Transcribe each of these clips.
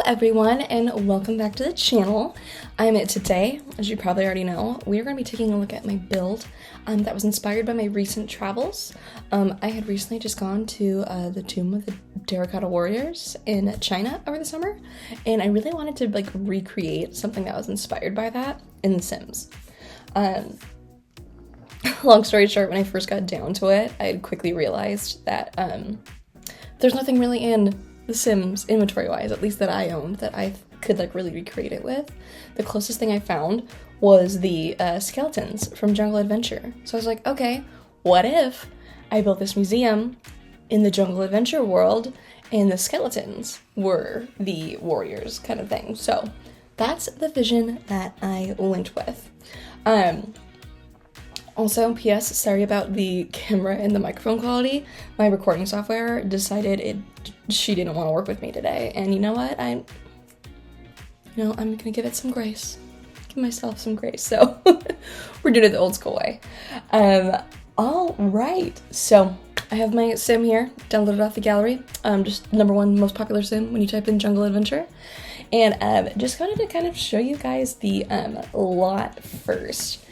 everyone, and welcome back to the channel. Today, as you probably already know, we are going to be taking a look at my build that was inspired by my recent travels. I had recently just gone to the tomb of the Terra-Cotta warriors in China over the summer, and I really wanted to recreate something that was inspired by that in The Sims. Long story short, when I first got down to it, I had quickly realized that there's nothing really in The Sims inventory-wise, at least that I owned, that I could really recreate it with. The closest thing I found was the skeletons from Jungle Adventure. So I was like, okay, what if I built this museum in the Jungle Adventure world and the skeletons were the warriors kind of thing. So that's the vision that I went with. Also, P.S. sorry about the camera and the microphone quality. My recording software decided she didn't want to work with me today. And you know what? I'm gonna give it some grace. Give myself some grace. So we're doing it the old school way. All right. So I have my sim here, downloaded off the gallery. Just #1 most popular sim when you type in Jungle Adventure. And just wanted to kind of show you guys the lot first.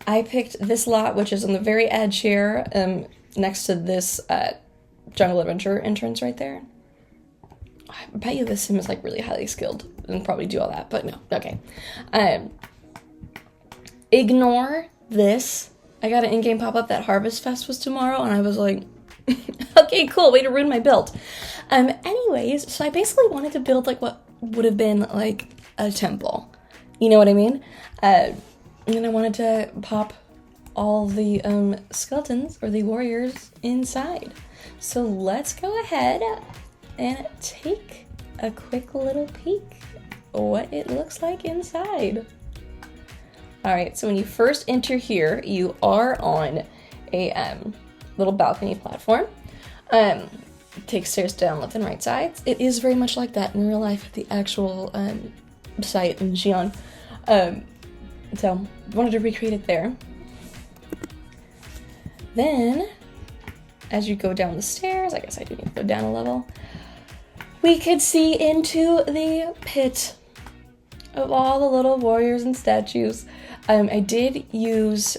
I picked this lot, which is on the very edge here, next to this Jungle Adventure entrance right there. I bet you this sim is really highly skilled and probably do all that, but no, okay. Ignore this. I got an in-game pop-up that Harvest Fest was tomorrow, and I was like, okay, cool, way to ruin my build. Anyways, so I basically wanted to build what would have been a temple. You know what I mean? And then I wanted to pop all the skeletons, or the warriors, inside. So let's go ahead and take a quick little peek what it looks like inside. Alright, so when you first enter here, you are on a little balcony platform. Take stairs down left and right sides. It is very much like that in real life at the actual site in Xi'an. So, wanted to recreate it there. Then, as you go down the stairs, I guess I do need to go down a level, we could see into the pit of all the little warriors and statues. I did use,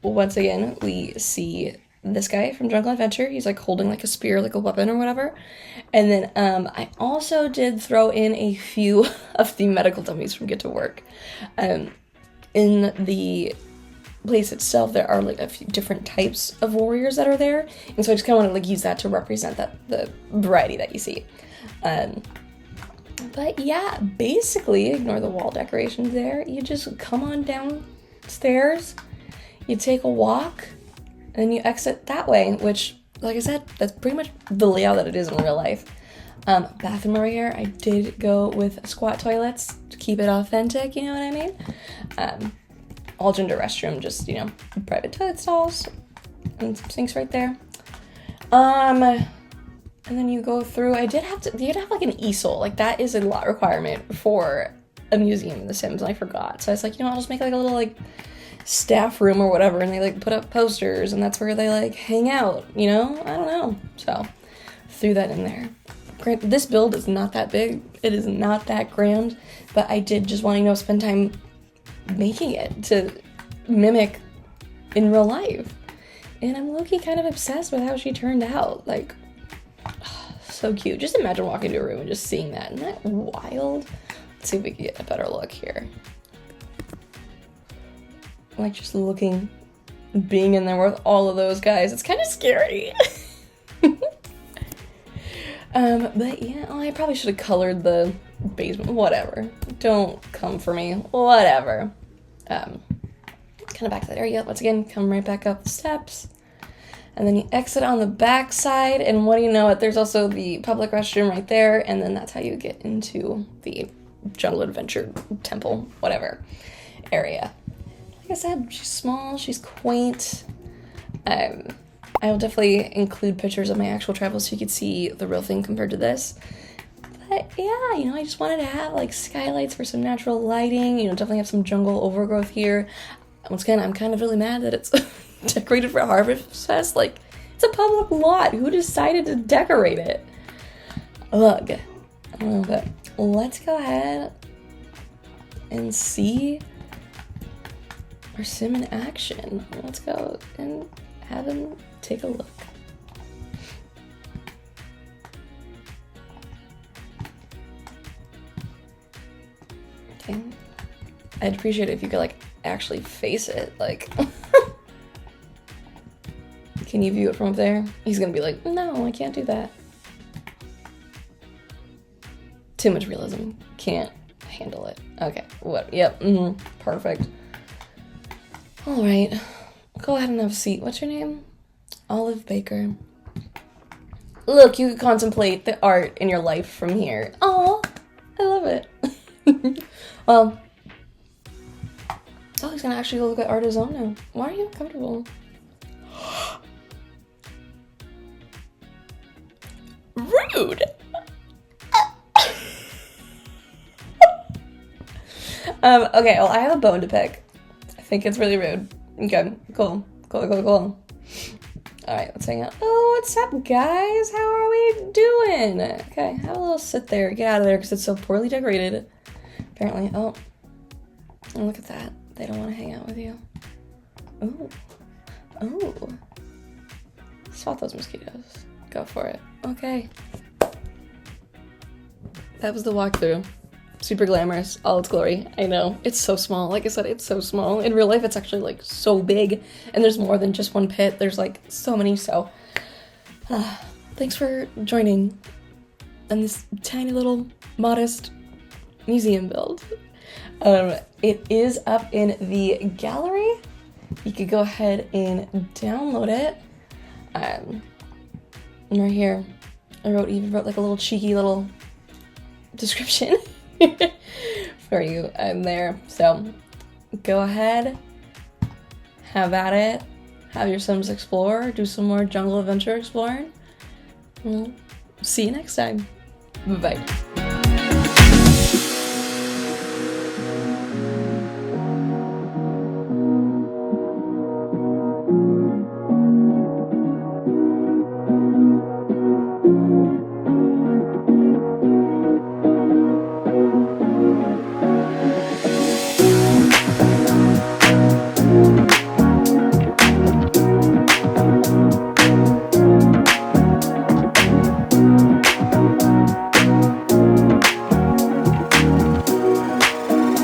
once again, we see this guy from Jungle Adventure. He's holding a spear, a weapon or whatever. And then I also did throw in a few of the medical dummies from Get to Work. In the place itself, there are a few different types of warriors that are there, and so I just kind of want to use that to represent the variety that you see. But yeah, basically, ignore the wall decorations there. You just come on downstairs, you take a walk, and then you exit that way, which, like I said, that's pretty much the layout that it is in real life. Bathroom over here, I did go with squat toilets to keep it authentic, you know what I mean? All gender restroom, just, private toilet stalls, and some sinks right there. And then you go through, you did have an easel, that is a lot requirement for a museum in The Sims, and I forgot. So I was I'll just make a little, staff room or whatever, and they, put up posters, and that's where they, hang out, I don't know. So, threw that in there. This build is not that big, it is not that grand, but I did just want to, spend time making it to mimic in real life. And I'm low-key kind of obsessed with how she turned out, so cute. Just imagine walking into a room and just seeing that. Isn't that wild? Let's see if we can get a better look here. Just looking, being in there with all of those guys, it's kind of scary. But yeah, I probably should have colored the basement, whatever. Don't come for me, whatever. Kind of back to that area, once again, come right back up the steps. And then you exit on the back side, and what do you know it, there's also the public restroom right there, and then that's how you get into the Jungle Adventure temple, whatever, area. Like I said, she's small, she's quaint. I will definitely include pictures of my actual travels so you could see the real thing compared to this. But yeah, I just wanted to have skylights for some natural lighting, definitely have some jungle overgrowth here. Once again, I'm kind of really mad that it's decorated for Harvest Fest. It's a public lot. Who decided to decorate it? Ugh. But let's go ahead and see our sim in action. Let's go and have him take a look. Okay. I'd appreciate it if you could like actually face it, like. Can you view it from up there? He's gonna be like, no, I can't do that. Too much realism. Can't handle it. Okay, what? Yep, perfect. All right, go ahead and have a seat. What's your name? Olive Baker. Look, you can contemplate the art in your life from here. Oh, I love it. Well, oh, he's gonna actually go look at art of his own now. Why are you uncomfortable? Rude. Okay, well, I have a bone to pick. I think it's really rude. Okay, cool. All right, let's hang out. Oh, what's up, guys? How are we doing? Okay, have a little sit there. Get out of there because it's so poorly decorated. Apparently. Oh, look at that. They don't want to hang out with you. Oh. Swat those mosquitoes. Go for it. Okay. That was the walkthrough. Super glamorous, all its glory. I know, it's so small. Like I said, it's so small. In real life, it's actually like so big, and there's more than just one pit. There's like so many, so thanks for joining in this tiny little modest museum build. It is up in the gallery. You could go ahead and download it. Right here, I even wrote like a little cheeky little description for you there. So go ahead, have at it, have your Sims explore, do some more jungle adventure exploring. We'll see you next time. Bye-bye.